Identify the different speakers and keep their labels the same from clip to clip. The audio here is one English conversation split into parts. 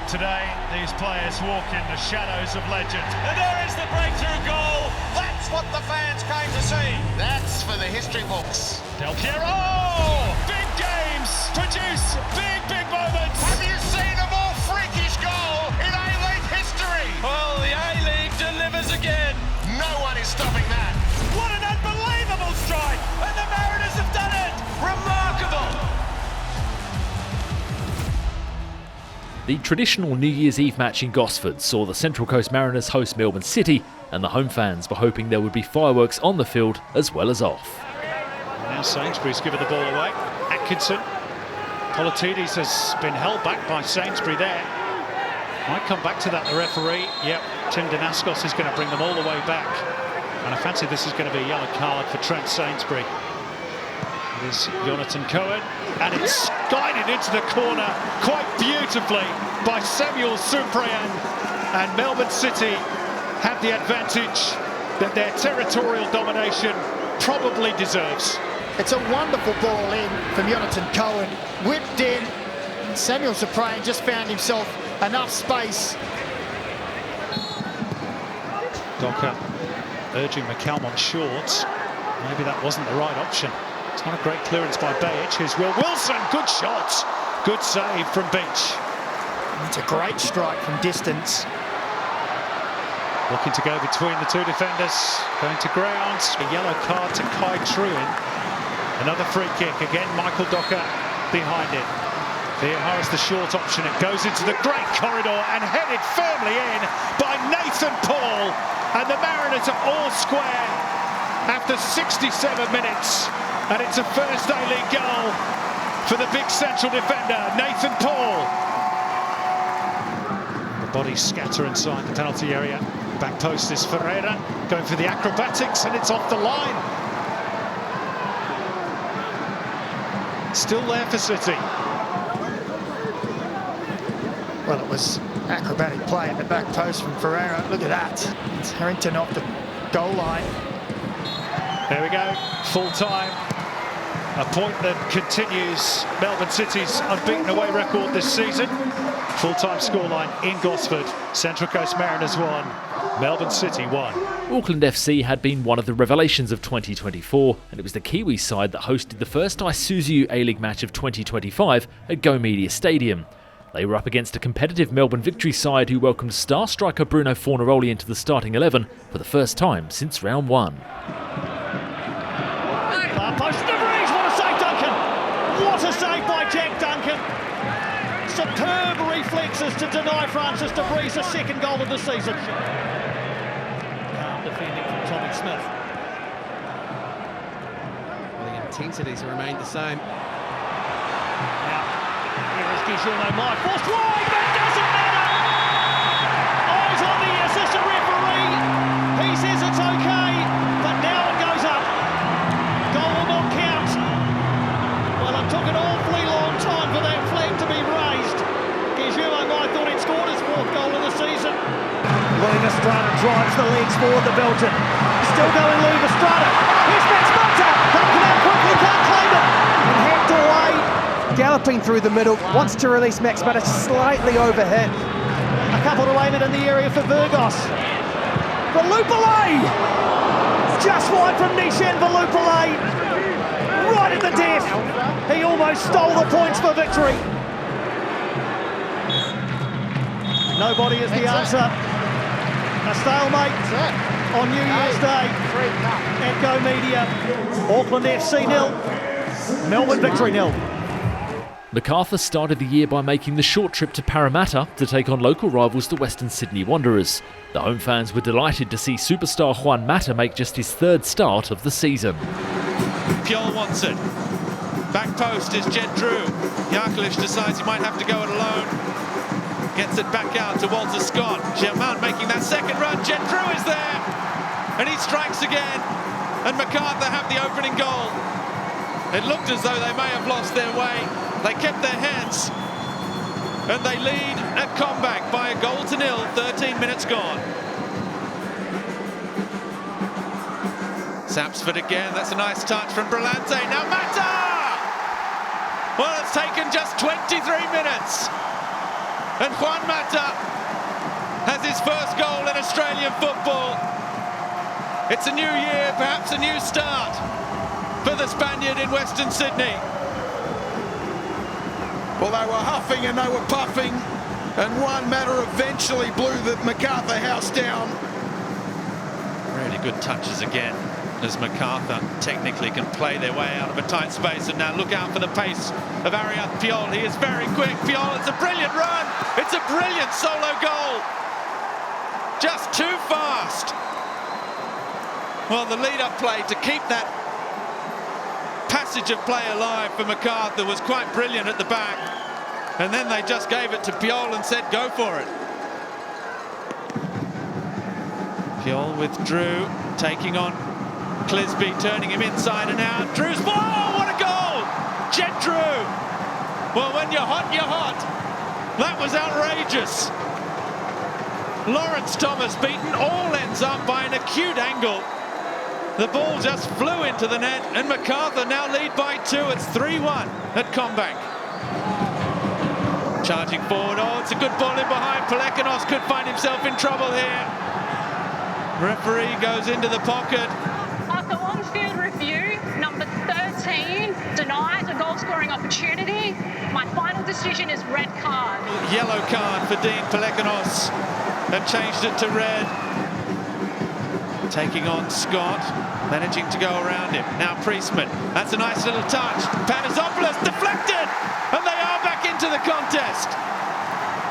Speaker 1: Today, these players walk in the shadows of legend. And there is the breakthrough goal.
Speaker 2: That's what the fans came to see. That's for the history books.
Speaker 1: Del Piero! Big games produce big moments.
Speaker 2: Have you seen a more freakish goal in A-League history?
Speaker 1: Well, the A-League delivers again.
Speaker 2: No one is stopping that.
Speaker 1: What an unbelievable strike! And the Mariners have done it! Remarkable!
Speaker 3: The traditional New Year's Eve match in Gosford saw the Central Coast Mariners host Melbourne City, and the home fans were hoping there would be fireworks on the field as well as off.
Speaker 4: Now Sainsbury's given the ball away. Atkinson. Politidis has been held back by Sainsbury there. Might come back to that, the referee. Yep, Tim Danaskos is going to bring them all the way back. And I fancy this is going to be a yellow card for Trent Sainsbury. It is Jonathan Cohen, and it's guided into the corner quite beautifully by Samuel Suprayan. And Melbourne City have the advantage that their territorial domination probably deserves.
Speaker 5: It's a wonderful ball in from Jonathan Cohen, whipped in. Samuel Suprayan just found himself enough space.
Speaker 4: Docker urging McCallum on short. Maybe that wasn't the right option. It's not a great clearance by Beich. Here's Will Wilson. Good shot. Good save from Beach.
Speaker 5: It's a great strike from distance.
Speaker 4: Looking to go between the two defenders. Going to ground. A yellow card to Kai Truin. Another free kick. Again, Michael Docker behind it. Vieira is the short option. It goes into the great corridor and headed firmly in by Nathan Paul. And the Mariners are all square after 67 minutes. And it's a first A-League goal for the big central defender, Nathan Paul. The bodies scatter inside the penalty area. Back post is Ferreira, going for the acrobatics, and it's off the line. Still there for City.
Speaker 5: Well, it was acrobatic play at the back post from Ferreira. Look at that. It's Harrington off the goal line.
Speaker 4: There we go, full time. A point that continues Melbourne City's unbeaten away record this season. Full-time scoreline in Gosford. Central Coast Mariners 1, Melbourne City 1.
Speaker 3: Auckland FC had been one of the revelations of 2024, and it was the Kiwi side that hosted the first Isuzu UTE A-League match of 2025 at Go Media Stadium. They were up against a competitive Melbourne Victory side who welcomed star striker Bruno Fornaroli into the starting 11 for the first time since round 1.
Speaker 1: Post DeVries, what a save, Duncan! What a save by Jack Duncan! Superb reflexes to deny Francis DeVries a second goal of the season. Calm defending from Tommy Smith.
Speaker 6: Well, the intensities remain the same.
Speaker 1: Now, here is Guillermo Mai, forced wide, that doesn't matter! Eyes on the assistant referee. He says it's okay, but now it goes up. Goal will not count. Well, it took an awfully long time for that flag to be raised. Guillermo Mai thought he'd scored his 4th goal of the season.
Speaker 7: Louis Estrada drives the legs forward, the Belgian. Still going Louis Estrada. Here's Max Bunter. Duncan out quickly, can't claim it. And hacked away. Galloping through the middle, wants to release Max Bunter, slightly overhit.
Speaker 1: A couple to aim it in the area for Virgos.
Speaker 7: Valupale! Just wide from Nishan Valupale. Right at the death.
Speaker 1: He almost stole the points for victory. Nobody is the answer. A stalemate on New Year's Day at Go Media. Auckland FC 0, Melbourne Victory 0.
Speaker 3: MacArthur started the year by making the short trip to Parramatta to take on local rivals the Western Sydney Wanderers. The home fans were delighted to see superstar Juan Mata make just his 3rd start of the season.
Speaker 8: Pjol wants it. Back post is Jed Drew. Yarkalish decides he might have to go it alone. Gets it back out to Walter Scott. Germain making that second run. Jed Drew is there. And he strikes again. And MacArthur have the opening goal. It looked as though they may have lost their way. They kept their hands. And they lead at comeback by 1-0, 13 minutes gone. Sapsford again, that's a nice touch from Brillante. Now Mata! Well, it's taken just 23 minutes. And Juan Mata has his first goal in Australian football. It's a new year, perhaps a new start for the Spaniard in Western Sydney.
Speaker 2: Well, they were huffing and they were puffing, and Juan Mata eventually blew the MacArthur house down.
Speaker 8: Really good touches again, as MacArthur technically can play their way out of a tight space. And now look out for the pace of Ariad Piol. He is very quick. Piol, it's a brilliant run. It's a brilliant solo goal. Just too fast. Well, the lead-up play to keep that passage of play alive for MacArthur was quite brilliant at the back. And then they just gave it to Piol and said, go for it. Piol withdrew, taking on Clisby, turning him inside and out. Drew's ball, oh, what a goal! Jet Drew! Well, when you're hot, you're hot. That was outrageous. Lawrence Thomas beaten all ends up by an acute angle. The ball just flew into the net, and MacArthur now lead by 2. It's 3-1 at Combank. Charging forward, oh, it's a good ball in behind. Pelekanos could find himself in trouble here. Referee goes into the pocket.
Speaker 9: After on-field review, number 13 denied a goal-scoring opportunity. My final decision is red card.
Speaker 8: Yellow card for Dean Pelekanos, and changed it to red. Taking on Scott, managing to go around him. Now Priestman, that's a nice little touch. Panasopoulos deflected, and they are back into the contest.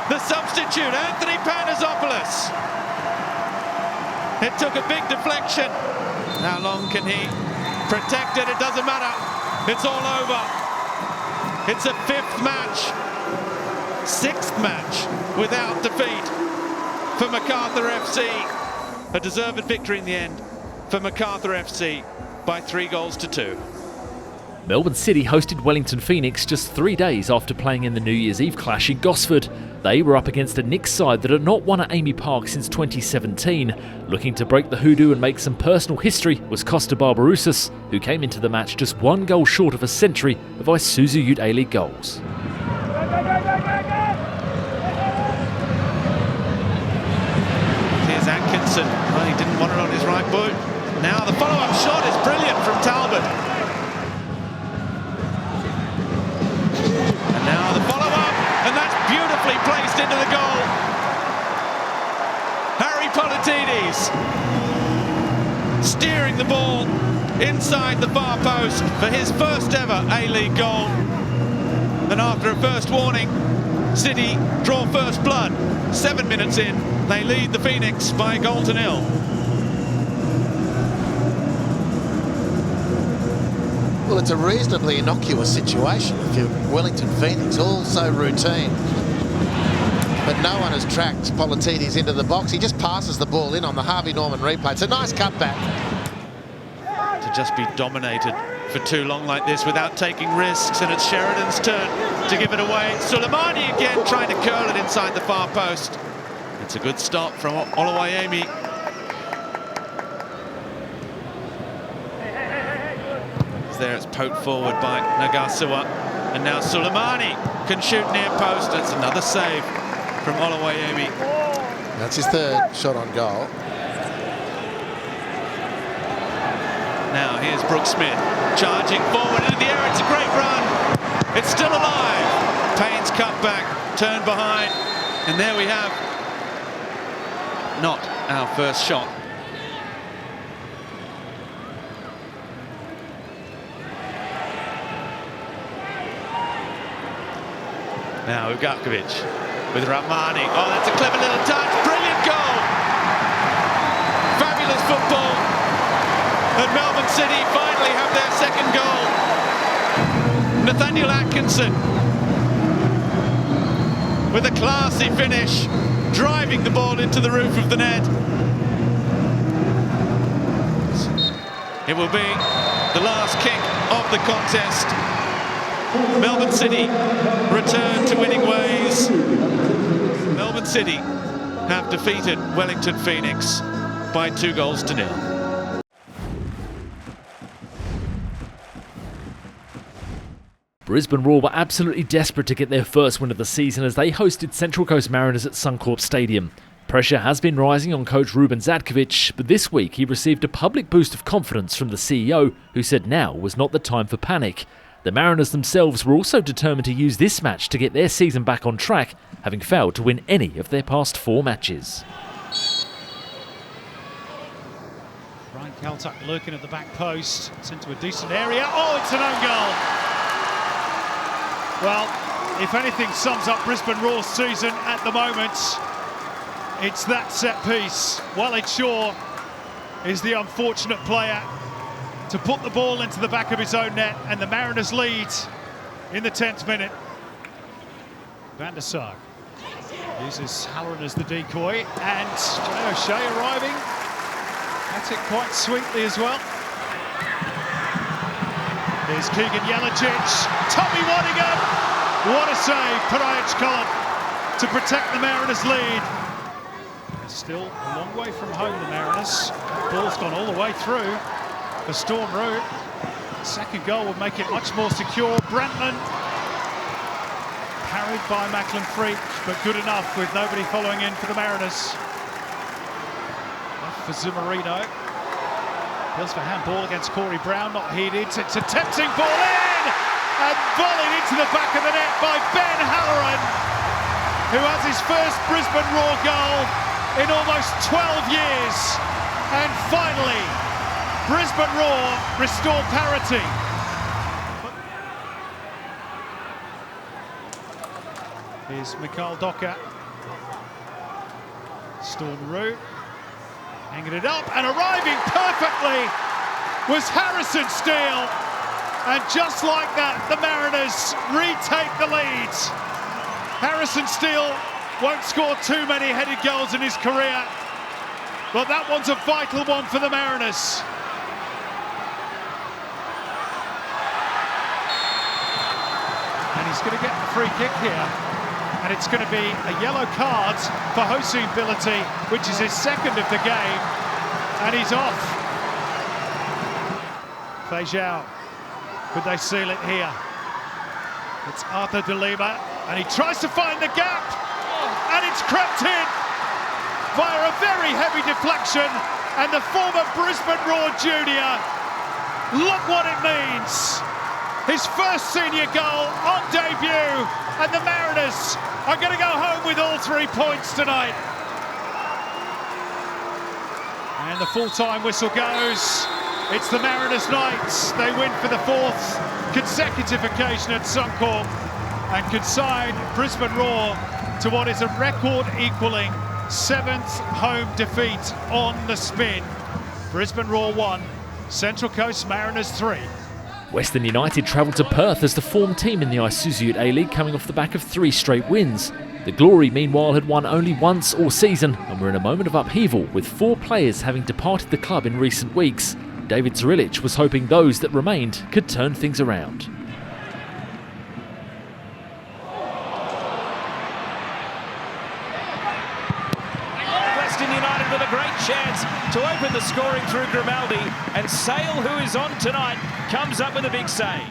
Speaker 8: The substitute, Anthony Panasopoulos. It took a big deflection. How long can he protect it? It doesn't matter. It's all over. It's a 5th match, 6th match without defeat for MacArthur FC. A deserved victory in the end for MacArthur FC by 3-2.
Speaker 3: Melbourne City hosted Wellington Phoenix just 3 days after playing in the New Year's Eve clash in Gosford. They were up against a Knicks side that had not won at Amy Park since 2017. Looking to break the hoodoo and make some personal history was Costa Barbarouses, who came into the match just 1 goal short of a century of Isuzu UTE A-League goals.
Speaker 8: Here's Atkinson. Well, he didn't want it on his right boot. Now the follow-up shot is brilliant from Talbot. And now the follow-up, and that's beautifully placed into the goal. Harry Politidis steering the ball inside the far post for his first ever A-League goal. And after a first warning, City draw first blood. 7 minutes in, they lead the Phoenix by 1-0.
Speaker 10: Well, it's a reasonably innocuous situation if you're Wellington Phoenix, all so routine. But no one has tracked Politidis into the box. He just passes the ball in on the Harvey Norman replay. It's a nice cutback.
Speaker 8: To just be dominated for too long like this without taking risks, and it's Sheridan's turn to give it away. Suleimani again trying to curl it inside the far post. It's a good stop from Oluwayemi. There it's poked forward by Nagasua, and now Suleimani can shoot near post. That's another save from Oluwayemi.
Speaker 10: That's his 3rd shot on goal.
Speaker 8: Now here's Brooke Smith charging forward into the air. It's a great run. It's still alive. Payne's cut back, turned behind, and there we have not our first shot. Now Ugakovic with Rahmani. Oh, that's a clever little touch. Brilliant goal. Fabulous football. And Melbourne City finally have their 2nd goal. Nathaniel Atkinson with a classy finish, driving the ball into the roof of the net. It will be the last kick of the contest. Melbourne City return to winning ways. Melbourne City have defeated Wellington Phoenix by 2-0.
Speaker 3: Brisbane Roar were absolutely desperate to get their first win of the season as they hosted Central Coast Mariners at Suncorp Stadium. Pressure has been rising on coach Ruben Zadkovic, but this week he received a public boost of confidence from the CEO, who said now was not the time for panic. The Mariners themselves were also determined to use this match to get their season back on track, having failed to win any of their past 4 matches.
Speaker 4: Ryan Kaltuck lurking at the back post. It's into a decent area. Oh, it's an own goal. Well, if anything sums up Brisbane Roar's season at the moment, it's that set piece. Walid Shaw is the unfortunate player to put the ball into the back of his own net, and the Mariners lead in the 10th minute. Van der Sar uses Halloran as the decoy, and Jay O'Shea arriving at it quite sweetly as well. Here's Keegan Jelicic, Tommy Waddingham, what a save, Paraich Cullen to protect the Mariners' lead. They're still a long way from home, the Mariners. Ball's gone all the way through the Storm route. Second goal would make it much more secure. Brantman parried by Macklin Freak, but good enough with nobody following in for the Mariners. Left for Zumarino. Bills for handball against Corey Brown, not heeded. It's a tempting ball in and volleyed into the back of the net by Ben Halloran, who has his first Brisbane Roar goal in almost 12 years. And finally, Brisbane Roar restore parity. Here's Mikhail Docker. Storm route. Hanging it up and arriving perfectly was Harrison Steele. And just like that, the Mariners retake the lead. Harrison Steele won't score too many headed goals in his career, but that one's a vital one for the Mariners. And he's going to get the free kick here. And it's going to be a yellow card for Hossein Bility, which is his second of the game, and he's off. Feijao, could they seal it here? It's Arthur De Lima, and he tries to find the gap, and it's crept in via a very heavy deflection, and the former Brisbane Roar junior, look what it means. His first senior goal on debut, and the Mariners are going to go home with all 3 points tonight. And the full-time whistle goes. It's the Mariners' night. They win for the 4th consecutive occasion at Suncorp and consign Brisbane Roar to what is a record-equaling 7th home defeat on the spin. Brisbane Roar 1, Central Coast Mariners 3.
Speaker 3: Western United travelled to Perth as the form team in the Isuzu UTE A-League, coming off the back of 3 straight wins. The Glory, meanwhile, had won only once all season and were in a moment of upheaval, with 4 players having departed the club in recent weeks. David Zrilic was hoping those that remained could turn things around.
Speaker 11: Western United with a great chance to open the scoring through Grimaldi, and Sale, who is on tonight, comes up with a big save.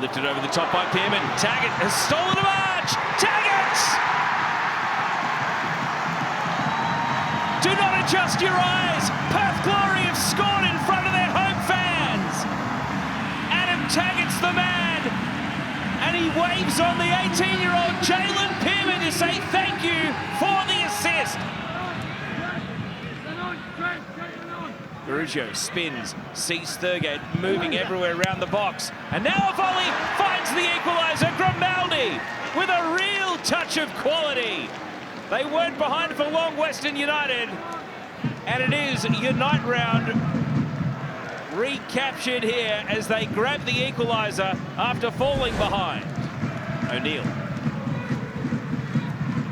Speaker 11: Lifted over the top by Pearman. Taggart has stolen a march. Taggart! Do not adjust your eyes. Perth Glory have scored in front of their home fans. Adam Taggart's the man. And he waves on the 18-year-old Jalen Pearman to say thank you for the assist. Berugio spins, sees Thurgate moving everywhere around the box. And now a volley finds the equaliser, Grimaldi, with a real touch of quality. They weren't behind for long, Western United. And it is Unite round recaptured here as they grab the equaliser after falling behind. O'Neill.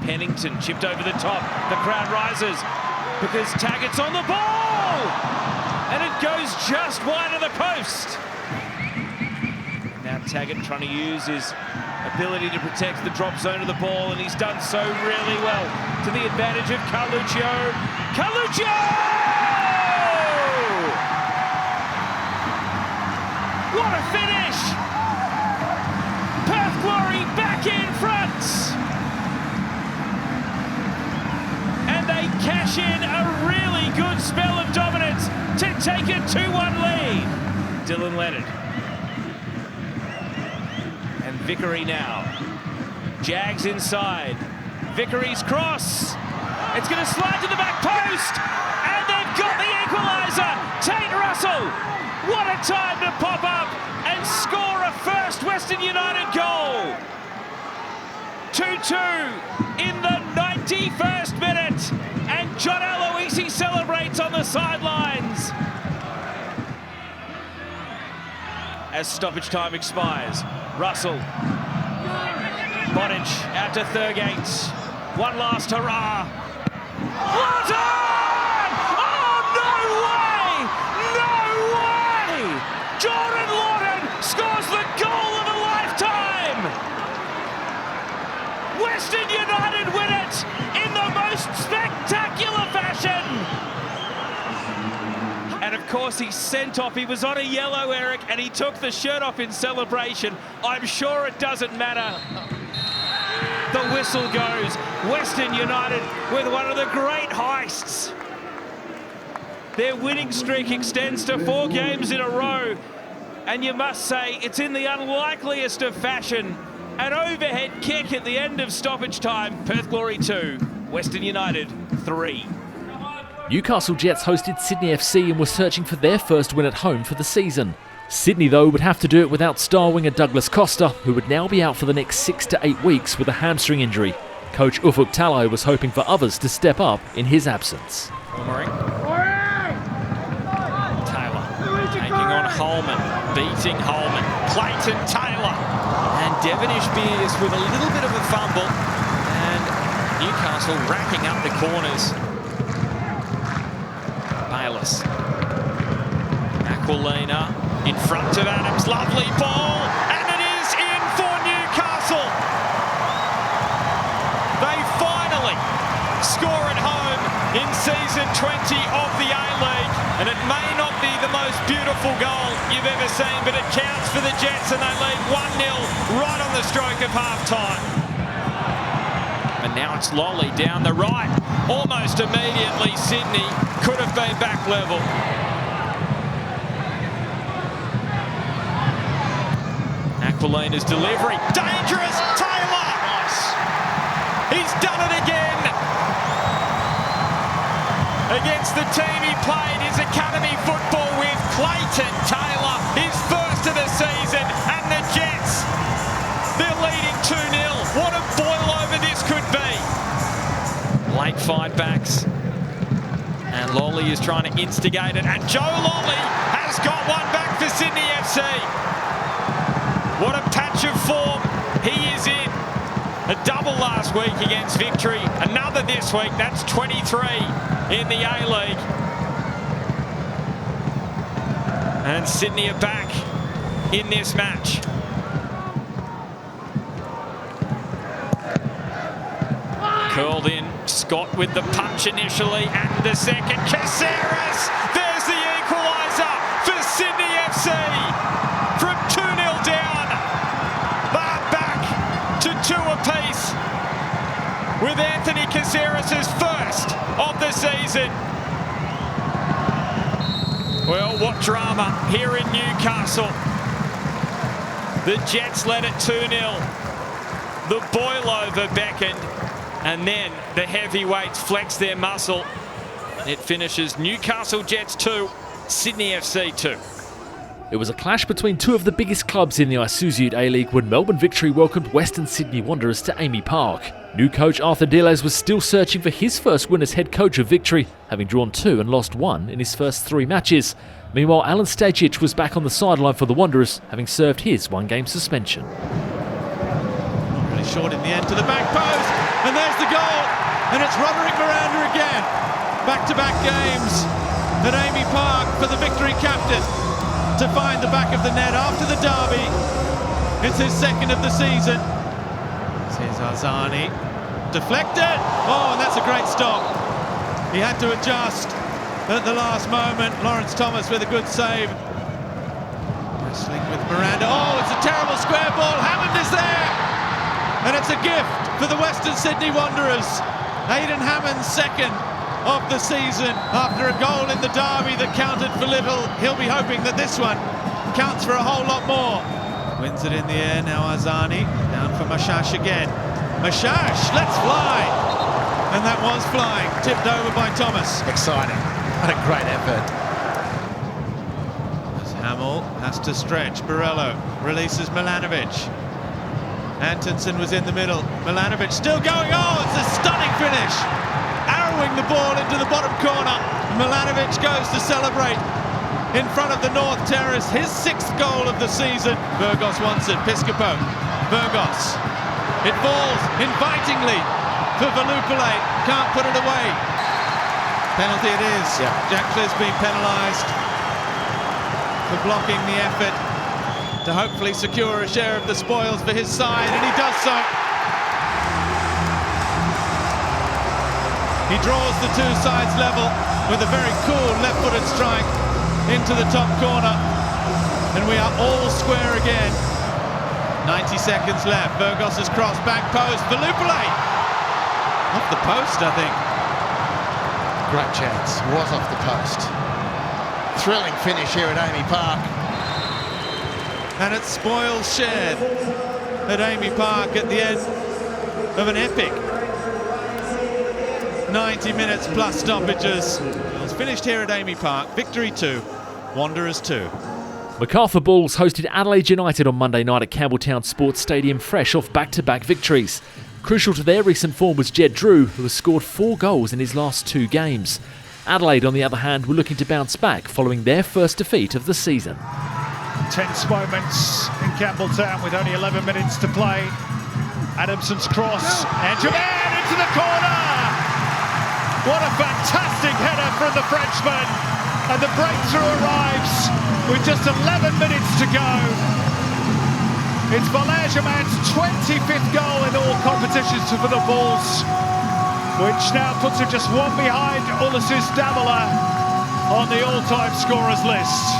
Speaker 11: Pennington chipped over the top. The crowd rises because Taggart's on the ball! And it goes just wide of the post. Now Taggart trying to use his ability to protect the drop zone of the ball, and he's done so really well to the advantage of Carluccio. Carluccio! What a finish! Perth Glory back in front! And they cash in a really good spell of dominance to take a 2-1 lead. Dylan Leonard. And Vickery now. Jags inside. Vickery's cross. It's going to slide to the back post. And they've got the equaliser. Tate Russell. What a time to pop up and score a first Western United goal. 2-2 in the 91st minute. And John Aloisi celebrates on the sidelines. As stoppage time expires, Russell. Bonic out to Thurgate. One last hurrah. Lawton! Oh, no way! No way! Jordan Lawton scores the goal of a lifetime! Western United win it in the most spectacular fashion! And of course he's sent off. He was on a yellow, Eric, and he took the shirt off in celebration. I'm sure it doesn't matter. The whistle goes. Western United with one of the great heists. Their winning streak extends to 4 games in a row. And you must say it's in the unlikeliest of fashion. An overhead kick at the end of stoppage time. Perth Glory 2, Western United 3.
Speaker 3: Newcastle Jets hosted Sydney FC and were searching for their first win at home for the season. Sydney, though, would have to do it without star winger Douglas Costa, who would now be out for the next 6 to 8 weeks with a hamstring injury. Coach Ufuk Talay was hoping for others to step up in his absence.
Speaker 11: Taylor taking on Holman, beating Holman. Clayton Taylor and Devonish Beers with a little bit of a fumble, and Newcastle racking up the corners. Bayless. Aquilina in front of Adams, lovely ball, and it is in for Newcastle. They finally score at home in season 20 of the A-League, and it may not be the most beautiful goal you've ever seen, but it counts for the Jets, and they lead 1-0 right on the stroke of half-time. And now it's Lolly down the right. Almost immediately, Sydney could have been back level. Aquilina's delivery. Dangerous! Taylor! Nice. He's done it again. Against the team he played his academy football with, Clayton Taylor. His first of the season, and the Jets, they're leading 2-0. What a boil-over this could be. Late fight backs. And Lolly is trying to instigate it, and Joe Lolly has got one back for Sydney FC. What a patch of form he is in. A double last week against Victory, another this week. That's 23 in the A-League. And Sydney are back in this match. Curled in, Scott with the punch initially, and the second. Caceres, there's the equaliser for Sydney FC. From 2-0 down, they're back to 2 apiece with Anthony Caceres' first of the season. Well, what drama here in Newcastle. The Jets led it 2-0. The boil-over beckoned, and then the heavyweights flexed their muscle. It finishes Newcastle Jets 2, Sydney FC 2.
Speaker 3: It was a clash between two of the biggest clubs in the Isuzu UTE A-League when Melbourne Victory welcomed Western Sydney Wanderers to Amy Park. New coach Arthur Diles was still searching for his first win as head coach of Victory, having drawn 2 and lost 1 in his first 3 matches. Meanwhile, Alan Stajic was back on the sideline for the Wanderers, having served his 1-game suspension.
Speaker 8: Not really short in the end to the back post, and there's the goal, and it's Roderick Miranda again. Back-to-back games at Amy Park for the Victory captain to find the back of the net after the derby. It's his second of the season. Here's Arzani, deflected. Oh, and that's a great stop. He had to adjust at the last moment. Lawrence Thomas with a good save. Wrestling with Miranda. Oh, it's a terrible square ball. Hammond is there. And it's a gift for the Western Sydney Wanderers. Aidan Hammond's second of the season after a goal in the derby that counted for little. He'll be hoping that this one counts for a whole lot more. Wins it in the air, now Azani. Down for Mashash again. Mashash, let's fly! And that was flying, tipped over by Thomas.
Speaker 10: Exciting. What a great effort.
Speaker 8: As Hamill has to stretch. Borello releases Milanovic. Antonsen was in the middle. Milanovic still going. Oh, it's a stunning finish. Arrowing the ball into the bottom corner. Milanovic goes to celebrate in front of the North Terrace. His 6th goal of the season. Burgos wants it. Piscopo. Burgos. It falls invitingly for Valupale. Can't put it away. Penalty it is.
Speaker 10: Yeah.
Speaker 8: Jack Clear's been penalised for blocking the effort to hopefully secure a share of the spoils for his side, and he does so. He draws the two sides level with a very cool left-footed strike into the top corner, and we are all square again. 90 seconds left. Burgos' cross, back post, Valupale! Off the post, I think.
Speaker 10: Great chance. Was off the post. Thrilling finish here at Amy Park.
Speaker 8: And it's spoils shared at Amy Park at the end of an epic 90 minutes plus stoppages. It's finished here at Amy Park. Victory 2, Wanderers 2.
Speaker 3: Macarthur Bulls hosted Adelaide United on Monday night at Campbelltown Sports Stadium, fresh off back-to-back victories. Crucial to their recent form was Jed Drew, who has scored 4 goals in his last 2 games. Adelaide, on the other hand, were looking to bounce back following their first defeat of the season.
Speaker 4: Tense moments in Campbelltown with only 11 minutes to play. Adamson's cross, and Javan into the corner! What a fantastic header from the Frenchman! And the breakthrough arrives with just 11 minutes to go. It's Valère-Germain's 25th goal in all competitions for the Bulls, which now puts him just one behind Ulysses Damola on the all-time scorers list.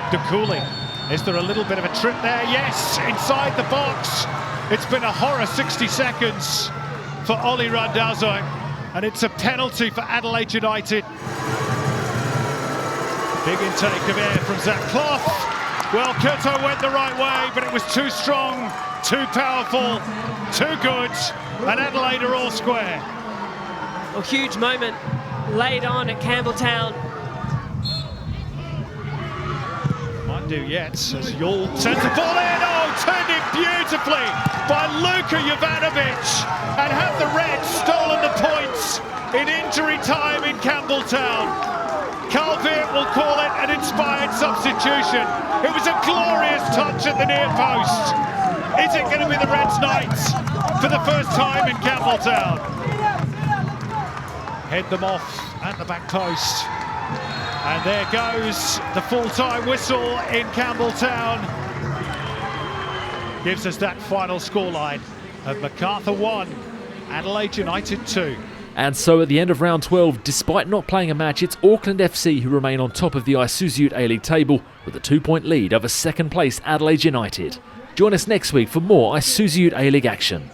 Speaker 4: De Cooley, is there a little bit of a trip there? Yes, inside the box. It's been a horror 60 seconds for Ollie Randazzo, and it's a penalty for Adelaide United. Big intake of air from Zach Clough. Well, Curto went the right way, but it was too strong, too powerful, too good, and Adelaide are all square.
Speaker 12: A huge moment laid on at Campbelltown.
Speaker 4: Might do yet, as Yul sends the ball in. Oh, turned it beautifully by Luka Jovanovic, and have the Reds stolen the points in injury time in Campbelltown. Carl Veert will call it an inspired substitution. It was a glorious touch at the near post. Is it going to be the Reds' night for the first time in Campbelltown? Head them off at the back post. And there goes the full-time whistle in Campbelltown. Gives us that final scoreline of Macarthur 1, Adelaide United 2.
Speaker 3: And so at the end of round 12, despite not playing a match, it's Auckland FC who remain on top of the Isuzu UTE A-League table with a 2-point lead over second place Adelaide United. Join us next week for more Isuzu UTE A-League action.